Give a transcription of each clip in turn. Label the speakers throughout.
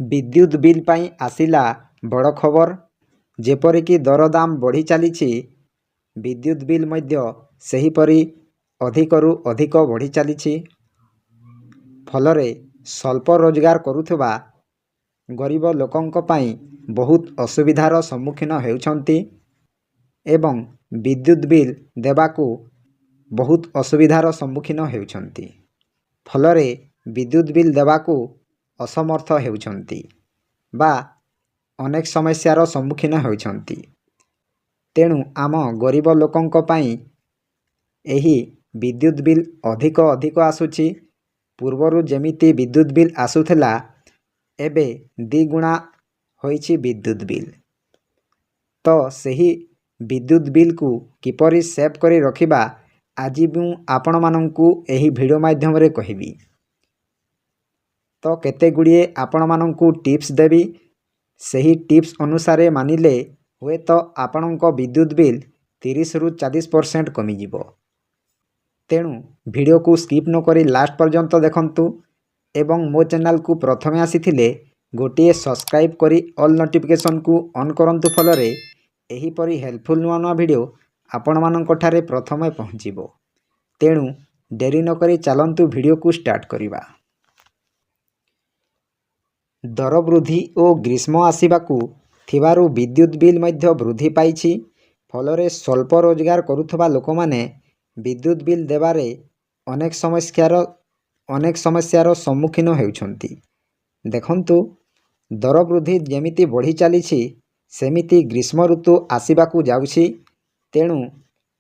Speaker 1: विद्युत बिल पाई आसिला बड़ खबर। जेपरिकी दरदाम बढ़ी चली विद्युत बिल मध्य सेहीपरि अधिकरू अधिक बढ़ी चली फलरे स्वल्प रोजगार करुवा गरीब लोकंक पाई बहुत असुविधार सम्मुखीन होउछंती एवं विद्युत बिल देवाकू बहुत असुविधार सम्मुखीन होउछंती फलरे विद्युत बिल देवाकू असमर्थ होउछंती बा अनेक समस्यार सम्मुखीन होउछंती। तेणु आम गरीब लोकंक पाई एही विद्युत बिल अधिक अधिक आसुची। पूर्वरु जेमिति विद्युत बिल आसुथला एबे द्विगुणा होइछि विद्युत बिल। तो सही विद्युत बिल को किपरि सेव करी रखिबा आज मु आपण मानंकु एही वीडियो माध्यम रे कहिबी। तो केते गुड़िए आपण मानंकु टिप्स देबी। सही टिप्स अनुसार मानिले हुए तो आपणक विद्युत बिल 30 रु 40% कमी जिवो। तेणु वीडियो को स्किप न करी लास्ट पर्यंत देखंतु एवं मो चैनल को प्रथमे आसीथिले गोटिए सब्सक्राइब करी ऑल नोटिफिकेशन को ऑन करंतु फलरे एही परी हेल्पफुल नुआ नुआ वीडियो आपण मानंक ठारे प्रथमे पहुँचीबो। तेणु डेरी न करी चलंतु वीडियो को स्टार्ट करिबा। दर वृद्धि और ग्रीष्म आसिबाकू थिबारु विद्युत बिल मध्य वृद्धि पाइछि। फलरे स्वल्प रोजगार करुथबा लोकमाने विद्युत बिल देवारे अनेक समस्यार सम्मुखीन होउछंती। देखंतु दर वृद्धि जेमिति बढ़ी चली सेमिति ग्रीष्म ऋतु आसिबाकू जाउछि। तेणु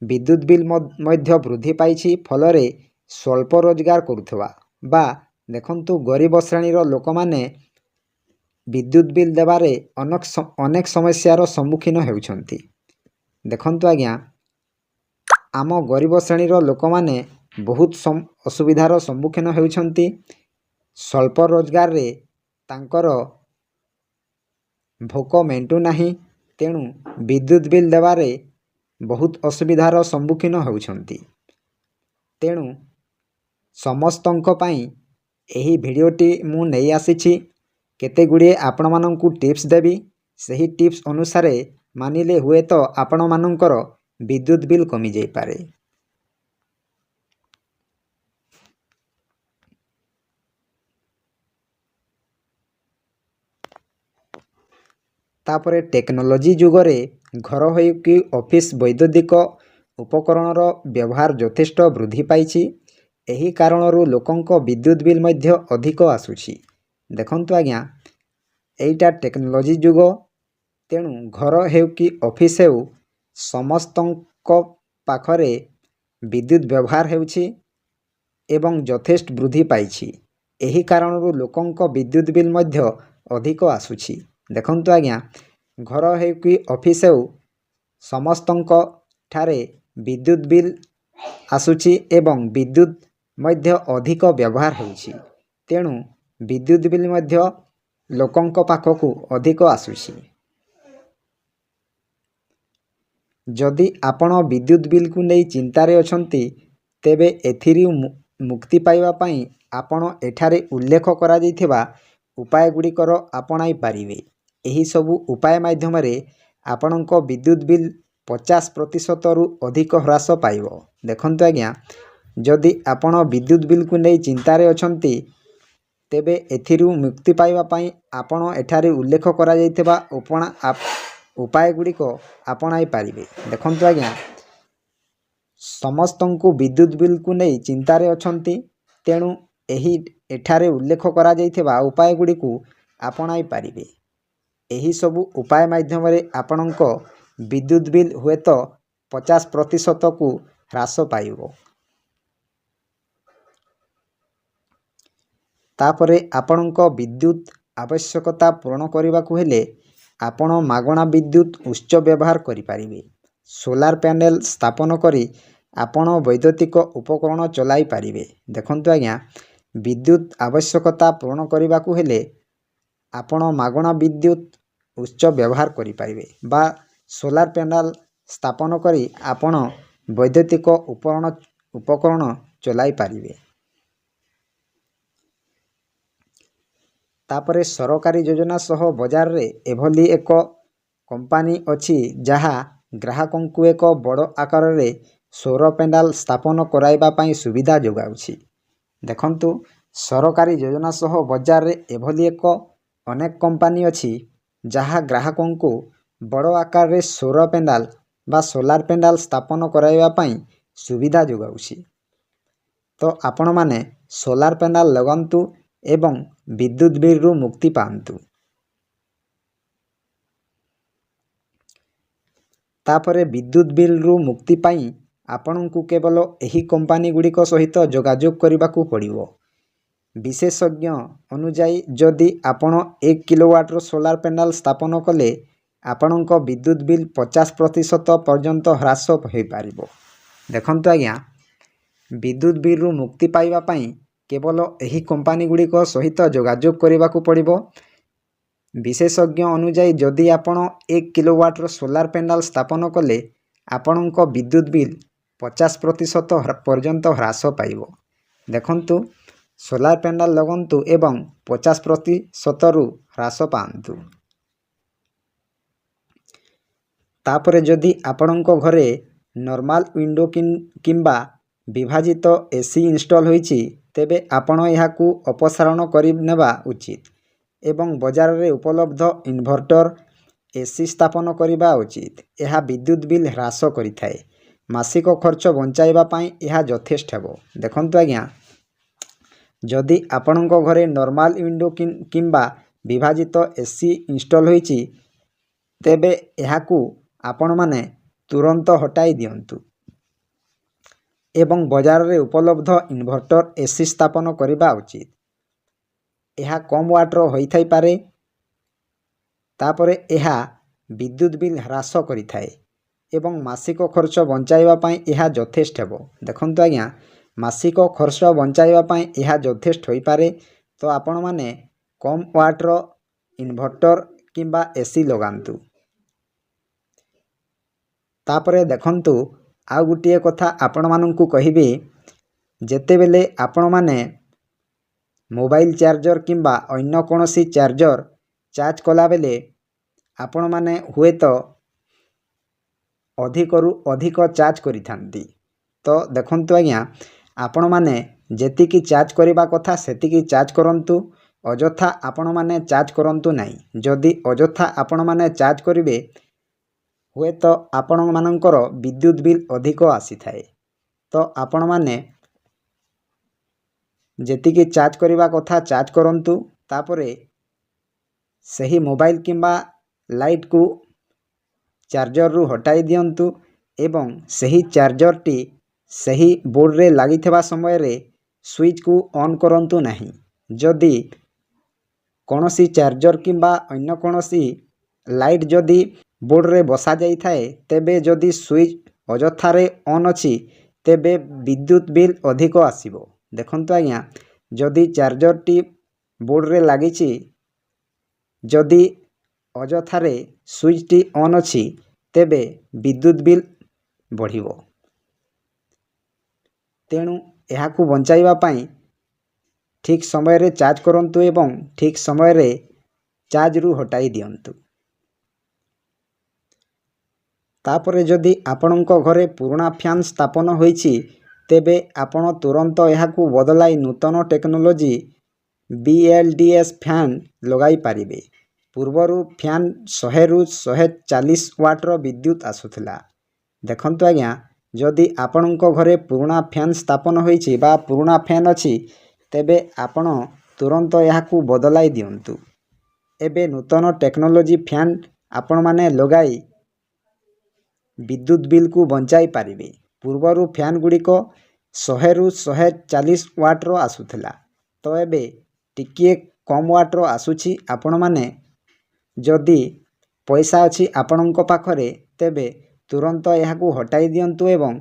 Speaker 1: विद्युत बिल मध्य वृद्धि पाइछि। फलरे स्वल्प रोजगार करुथबा बा देखंतु गरीब श्रेणीर लोकमाने विद्युत बिल देवारे अनेक समस्यार सम्मुखीन होउछंती। देखंतु आज्ञा आम गरीब श्रेणीर लोकमाने बहुत असुविधार सम्मुखीन होउछंती। स्वल्प रोजगार रे तांकर भोक मेंटू नाही। तेणु विद्युत बिल देवारे बहुत असुविधार सम्मुखीन होउछंती। तेणु समस्तंक पाई एही वीडियोटी मु नहीं आसीछि। केते गुड़िए आपण मानंकु टिप्स देबी। सही टिप्स अनुसार मानिले हुए तो आपण मानंकर विद्युत बिल कमी जाई पारे। तापरे टेक्नोलोजी जुगरे घर होई कि ऑफिस वैद्युतिक उपकरणर व्यवहार यथेष्ट वृद्धि पाइछि। एही कारणरू लोकंक विद्युत बिल मध्य अधिक आसुछि। देखंतु आज्ञा एईटा टेक्नोलोजी जुग। तेणु घर हेउ कि ऑफिस हेउ समस्तंक पाखरे विद्युत व्यवहार हेउछि एवं यथेष्ट वृद्धि पाइछि। एही कारणरू लोकंक विद्युत बिल मध्य अधिक आसुछि। देखंतु आज्ञा घर हेउ कि ऑफिस हेउ समस्तंक ठारे विद्युत बिल आसुछि एवं विद्युत मध्य अधिक व्यवहार होउछि। तेणु विद्युत बिल मध्य लोकंक पाखकू अधिक आसुछि। जदि आपण विद्युत बिल को नहीं चिंतारे अछंती तेबे एथिरि मुक्ति पाइबा पई आपण एठारे उल्लेख करा जाइथिबा उपाय गुड़िकर आपणाई पारिबे। एही सबु उपाय माध्यम रे आपणक विद्युत बिल 50% रु अधिक ह्रास पाइबो। देखंतु आज्ञा जदि आपण विद्युत बिल को नहीं चिंतारे अछंती तेबे एथिरु मुक्ति पाइबा पई आपण एठारे उल्लेख करा जाइथिबा उपाय गुड़िक आपणाई पारिबे। देखंतु आज्ञा समस्तंकु विद्युत बिल को नहीं चिंतारे अछंती तेणु एही एठारे उल्लेख करा जाइथिबा उपाय गुड़िक आपणाई पारिबे। एही सबु उपाय माध्यम रे आपणक विद्युत बिल हुए तो 50% को ह्रास पाइबो। तापरे आपणक विद्युत आवश्यकता पूर्ण करबाकू हेले आपण मागणा विद्युत उच्च व्यवहार करि पारिबे। सोलार पैनल स्थापन करी आपण वैद्युतिक उपकरण चलाई पारिबे। देखंतु आज्ञा विद्युत आवश्यकता पूर्ण करबाकू हेले आपण मागणा विद्युत उच्च व्यवहार करि पारिबे बा सोलार पैनल स्थापन करी आपण वैद्युतिक उपकरण चलाई पारिबे। ତାପରେ ସରକାରୀ ଯୋଜନା ସହ ବଜାରରେ ଏଭଳି ଏକ କମ୍ପାନୀ ଅଛି ଯାହା ଗ୍ରାହକଙ୍କୁ ଏକ ବଡ଼ ଆକାରରେ ସୌର ପ୍ୟାନେଲ ସ୍ଥାପନ କରାଇବା ପାଇଁ ସୁବିଧା ଯୋଗାଉଛି। ଦେଖନ୍ତୁ, ସରକାରୀ ଯୋଜନା ସହ ବଜାରରେ ଏଭଳି ଏକ ଅନେକ କମ୍ପାନୀ ଅଛି ଯାହା ଗ୍ରାହକଙ୍କୁ ବଡ଼ ଆକାରରେ ସୌର ପ୍ୟାନେଲ ବା ସୋଲାର ପ୍ୟାନେଲ ସ୍ଥାପନ କରାଇବା ପାଇଁ ସୁବିଧା ଯୋଗାଉଛି। ତ ଆପଣମାନେ ସୋଲାର ପ୍ୟାନେଲ ଲଗାନ୍ତୁ ଏବଂ ବିଦ୍ୟୁତ ବିଲ୍ରୁ ମୁକ୍ତି ପାଆନ୍ତୁ। ତାପରେ ବିଦ୍ୟୁତ ବିଲ୍ରୁ ମୁକ୍ତି ପାଇଁ ଆପଣଙ୍କୁ କେବଳ ଏହି କମ୍ପାନୀ ଗୁଡ଼ିକ ସହିତ ଯୋଗାଯୋଗ କରିବାକୁ ପଡ଼ିବ। ବିଶେଷଜ୍ଞ ଅନୁଯାୟୀ ଯଦି ଆପଣ 1 କିଲୋୱାଟର ସୋଲାର ପ୍ୟାନେଲ ସ୍ଥାପନ କଲେ ଆପଣଙ୍କ ବିଦ୍ୟୁତ ବିଲ୍ 50% ପର୍ଯ୍ୟନ୍ତ ହ୍ରାସ ହୋଇପାରିବ। ଦେଖନ୍ତୁ ଆଜ୍ଞା, ବିଦ୍ୟୁତ ବିଲ୍ରୁ ମୁକ୍ତି ପାଇବା ପାଇଁ କେବଳ ଏହି କମ୍ପାନୀ ଗୁଡ଼ିକ ସହିତ ଯୋଗାଯୋଗ କରିବାକୁ ପଡ଼ିବ। ବିଶେଷଜ୍ଞ ଅନୁଯାୟୀ ଯଦି ଆପଣ 1 କିଲୋୱାଟର ସୋଲାର ପ୍ୟାନେଲ ସ୍ଥାପନ କଲେ ଆପଣଙ୍କ ବିଦ୍ୟୁତ ବିଲ୍ 50% ପର୍ଯ୍ୟନ୍ତ ହ୍ରାସ ପାଇବ। ଦେଖନ୍ତୁ, ସୋଲାର ପ୍ୟାନେଲ ଲଗାନ୍ତୁ ଏବଂ 50%ରୁ ହ୍ରାସ ପାଆନ୍ତୁ। ତାପରେ ଯଦି ଆପଣଙ୍କ ଘରେ ନର୍ମାଲ ୱିଣ୍ଡୋ କିମ୍ବା ବିଭାଜିତ ଏସି ଇନଷ୍ଟଲ ହୋଇଛି ତେବେ ଆପଣ ଏହାକୁ ଅପସାରଣ କରିନେବା ଉଚିତ ଏବଂ ବଜାରରେ ଉପଲବ୍ଧ ଇନଭର୍ଟର ଏସି ସ୍ଥାପନ କରିବା ଉଚିତ। ଏହା ବିଦ୍ୟୁତ ବିଲ୍ ହ୍ରାସ କରିଥାଏ। ମାସିକ ଖର୍ଚ୍ଚ ବଞ୍ଚାଇବା ପାଇଁ ଏହା ଯଥେଷ୍ଟ ହେବ। ଦେଖନ୍ତୁ ଆଜ୍ଞା, ଯଦି ଆପଣଙ୍କ ଘରେ ନର୍ମାଲ ୱିଣ୍ଡୋ କିମ୍ବା ବିଭାଜିତ ଏସି ଇନଷ୍ଟଲ ହୋଇଛି ତେବେ ଏହାକୁ ଆପଣମାନେ ତୁରନ୍ତ ହଟାଇ ଦିଅନ୍ତୁ ଏବଂ ବଜାରରେ ଉପଲବ୍ଧ ଇନଭର୍ଟର ଏସି ସ୍ଥାପନ କରିବା ଉଚିତ। ଏହା କମ୍ ୱାଟର ହୋଇଥାଇପାରେ। ତାପରେ ଏହା ବିଦ୍ୟୁତ ବିଲ୍ ହ୍ରାସ କରିଥାଏ ଏବଂ ମାସିକ ଖର୍ଚ୍ଚ ବଞ୍ଚାଇବା ପାଇଁ ଏହା ଯଥେଷ୍ଟ ହେବ। ଦେଖନ୍ତୁ ଆଜ୍ଞା, ମାସିକ ଖର୍ଚ୍ଚ ବଞ୍ଚାଇବା ପାଇଁ ଏହା ଯଥେଷ୍ଟ ହୋଇପାରେ। ତ ଆପଣମାନେ କମ୍ ୱାଟର ଇନଭର୍ଟର କିମ୍ବା ଏସି ଲଗାନ୍ତୁ। ତାପରେ ଦେଖନ୍ତୁ, ଆଉ ଗୋଟିଏ କଥା ଆପଣମାନଙ୍କୁ କହିବି, ଯେତେବେଳେ ଆପଣମାନେ ମୋବାଇଲ ଚାର୍ଜର କିମ୍ବା ଅନ୍ୟ କୌଣସି ଚାର୍ଜର ଚାର୍ଜ କଲାବେଳେ ଆପଣମାନେ ହୁଏତ ଅଧିକରୁ ଅଧିକ ଚାର୍ଜ କରିଥାନ୍ତି। ତ ଦେଖନ୍ତୁ ଆଜ୍ଞା, ଆପଣମାନେ ଯେତିକି ଚାର୍ଜ କରିବା କଥା ସେତିକି ଚାର୍ଜ କରନ୍ତୁ। ଅଯଥା ଆପଣମାନେ ଚାର୍ଜ କରନ୍ତୁ ନାହିଁ। ଯଦି ଅଯଥା ଆପଣମାନେ ଚାର୍ଜ କରିବେ ହୁଏତ ଆପଣମାନଙ୍କର ବିଦ୍ୟୁତ ବିଲ୍ ଅଧିକ ଆସିଥାଏ। ତ ଆପଣମାନେ ଯେତିକି ଚାର୍ଜ କରିବା କଥା ଚାର୍ଜ କରନ୍ତୁ। ତାପରେ ସେହି ମୋବାଇଲ କିମ୍ବା ଲାଇଟକୁ ଚାର୍ଜରରୁ ହଟାଇ ଦିଅନ୍ତୁ ଏବଂ ସେହି ଚାର୍ଜରଟି ସେହି ବୋର୍ଡ଼ରେ ଲାଗିଥିବା ସମୟରେ ସୁଇଚକୁ ଅନ୍ କରନ୍ତୁ ନାହିଁ। ଯଦି କୌଣସି ଚାର୍ଜର କିମ୍ବା ଅନ୍ୟ କୌଣସି ଲାଇଟ୍ ଯଦି ବୋର୍ଡ଼ରେ ବସାଯାଇଥାଏ ତେବେ ଯଦି ସୁଇଚ୍ ଅଯଥାରେ ଅନ୍ ଅଛି ତେବେ ବିଦ୍ୟୁତ ବିଲ୍ ଅଧିକ ଆସିବ। ଦେଖନ୍ତୁ ଆଜ୍ଞା, ଯଦି ଚାର୍ଜରଟି ବୋର୍ଡ଼ରେ ଲାଗିଛି, ଯଦି ଅଯଥାରେ ସୁଇଚ୍ଟି ଅନ୍ ଅଛି ତେବେ ବିଦ୍ୟୁତ ବିଲ୍ ବଢ଼ିବ। ତେଣୁ ଏହାକୁ ବଞ୍ଚାଇବା ପାଇଁ ଠିକ୍ ସମୟରେ ଚାର୍ଜ କରନ୍ତୁ ଏବଂ ଠିକ୍ ସମୟରେ ଚାର୍ଜରୁ ହଟାଇ ଦିଅନ୍ତୁ। ତାପରେ ଯଦି ଆପଣଙ୍କ ଘରେ ପୁରୁଣା ଫ୍ୟାନ୍ ସ୍ଥାପନ ହୋଇଛି ତେବେ ଆପଣ ତୁରନ୍ତ ଏହାକୁ ବଦଳାଇ ନୂତନ ଟେକ୍ନୋଲୋଜି BLDS ଫ୍ୟାନ୍ ଲଗାଇ ପାରିବେ। ପୂର୍ବରୁ ଫ୍ୟାନ୍ 100ରୁ 140 ୱାଟର ବିଦ୍ୟୁତ ଆସୁଥିଲା। ଦେଖନ୍ତୁ ଆଜ୍ଞା, ଯଦି ଆପଣଙ୍କ ଘରେ ପୁରୁଣା ଫ୍ୟାନ୍ ସ୍ଥାପନ ହୋଇଛି ବା ପୁରୁଣା ଫ୍ୟାନ୍ ଅଛି ତେବେ ଆପଣ ତୁରନ୍ତ ଏହାକୁ ବଦଳାଇ ଦିଅନ୍ତୁ। ଏବେ ନୂତନ ଟେକ୍ନୋଲୋଜି ଫ୍ୟାନ୍ ଆପଣମାନେ ଲଗାଇ ବିଦ୍ୟୁତ ବିଲ୍କୁ ବଞ୍ଚାଇ ପାରିବେ। ପୂର୍ବରୁ ଫ୍ୟାନ୍ ଗୁଡ଼ିକ 100ରୁ 140 ୱାଟର ଆସୁଥିଲା। ତ ଏବେ ଟିକିଏ କମ୍ ୱାଟର ଆସୁଛି। ଆପଣମାନେ ଯଦି ପଇସା ଅଛି ଆପଣଙ୍କ ପାଖରେ ତେବେ ତୁରନ୍ତ ଏହାକୁ ହଟାଇ ଦିଅନ୍ତୁ ଏବଂ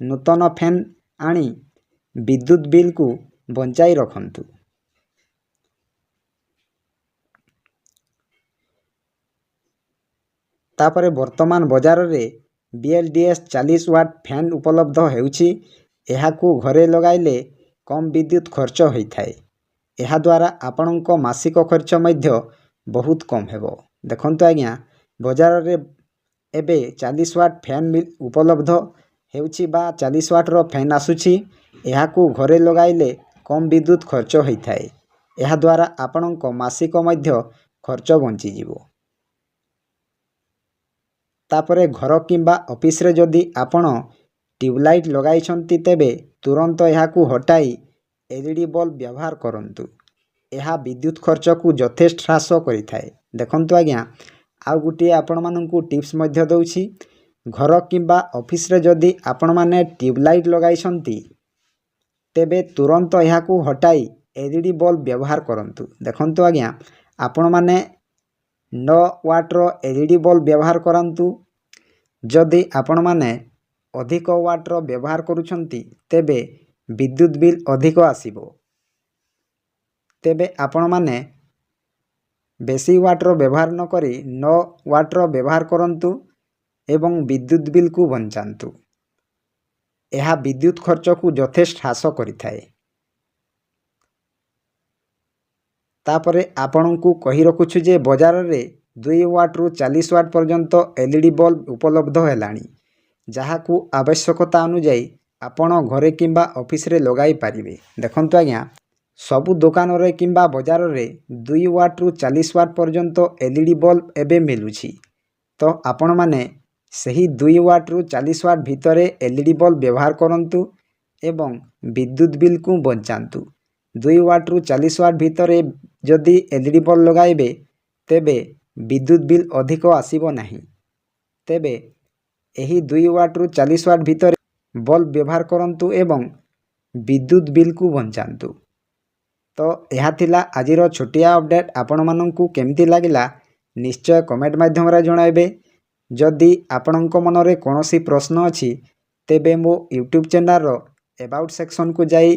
Speaker 1: ନୂତନ ଫ୍ୟାନ୍ ଆଣି ବିଦ୍ୟୁତ ବିଲ୍କୁ ବଞ୍ଚାଇ ରଖନ୍ତୁ। ତାପରେ ବର୍ତ୍ତମାନ ବଜାରରେ BLDS 40 ୱାଟ୍ ଫ୍ୟାନ୍ ଉପଲବ୍ଧ ହେଉଛି। ଏହାକୁ ଘରେ ଲଗାଇଲେ କମ୍ ବିଦ୍ୟୁତ ଖର୍ଚ୍ଚ ହୋଇଥାଏ। एहाद्वारा आपणक मासिक खर्च मध्य बहुत कम हेबो। देखंतु आज्ञा बजार रे एबे 40 वाट फैन उपलब्ध हेउछि बा 40 वाट रो फैन आसुछि। एहाकू घरे लगाइले कम विद्युत खर्च होइथाय। एहाद्वारा आपणक मासिक मध्य खर्च बंची जिवो। तापरे घर किंबा ऑफिस रे जदि आपण ट्यूबलाइट लगाइछंती तेबे तुरंत एहाकू हटाई एलईडी बल्ब व्यवहार करंतु। एहा विद्युत खर्च को यथेष्ट ह्रास करिथाय। देखंतु आज्ञा आउ गुटी आपण माननकू टिप्स मध्य दउछि। घर किंबा ऑफिस रे जदि आपण माने ट्यूबलाइट लगाइछंती तेबे तुरंत एहाकू हटाई एलईडी बल्ब व्यवहार करंतु। देखंतु आज्ञा आपण माने 9 वाट रो एलईडी बल्ब व्यवहार करंतु। जदि आपण माने अधिक वाट रो व्यवहार करूछंती तेबे विद्युत बिल अधिक आसीबो। तेबे आपण माने बेसी वाट रो व्यवहार न करी 9 वाट रो व्यवहार करंतु एवं विद्युत बिल को बंचांतु। एहा विद्युत खर्च को यथेष्ट ह्रास करिथाय। तापरे आपणकू कहि रखुछु जे बाजार रे 2 वाट रु 40 वाट पर्यंत एलईडी बल्ब उपलब्ध हेलाणी, जहाकू आवश्यकता अनुଯାयी आपण घरे किंबा ऑफिस रे लगाई पारिबे। देखंतु आज्ञा सबु दुकान रे किंबा बाजार रे 2 वाट रु 40 वाट पर्यंत एलईडी बल्ब एबे मिलुछि। तो आपण माने सही 2 वाट रु 40 वाट भितरे एलईडी बल्ब व्यवहार करंतु एवं विद्युत बिल को बंचांतु। 2 वाट रु 40 वाट भितरे जदि एलईडी बल्ब लगाइबे तेबे विद्युत बिल अधिक आसीबो नाही। तेबे एही 2 वाट रु 40 वाट भितरे बल्ब व्यवहार करंतु एवं विद्युत बिल को बंचांतु। तो यह थिला आजिर छोटिया अपडेट। आपण माननकू केमती लागिला निश्चय कमेंट माध्यम रे जणाइबे। जदि आपणक मनरे कोनोसी प्रश्न अछि तेबे मो यूट्यूब चैनल रो अबाउट सेक्शन को जाई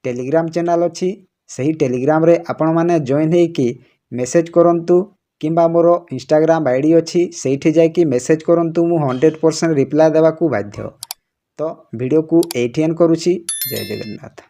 Speaker 1: टेलीग्राम चैनल अछि, सही टेलीग्राम रे आपण माने जॉइन हे कि मेसेज करंतु किंबा मोर इंस्टाग्राम आईडी अछि सेठी जाई कि मेसेज करंतु। मु 100% रिप्लाई देबा को बाध्य। तो वीडियो को एठी एंड करूछि। जय जगन्नाथ।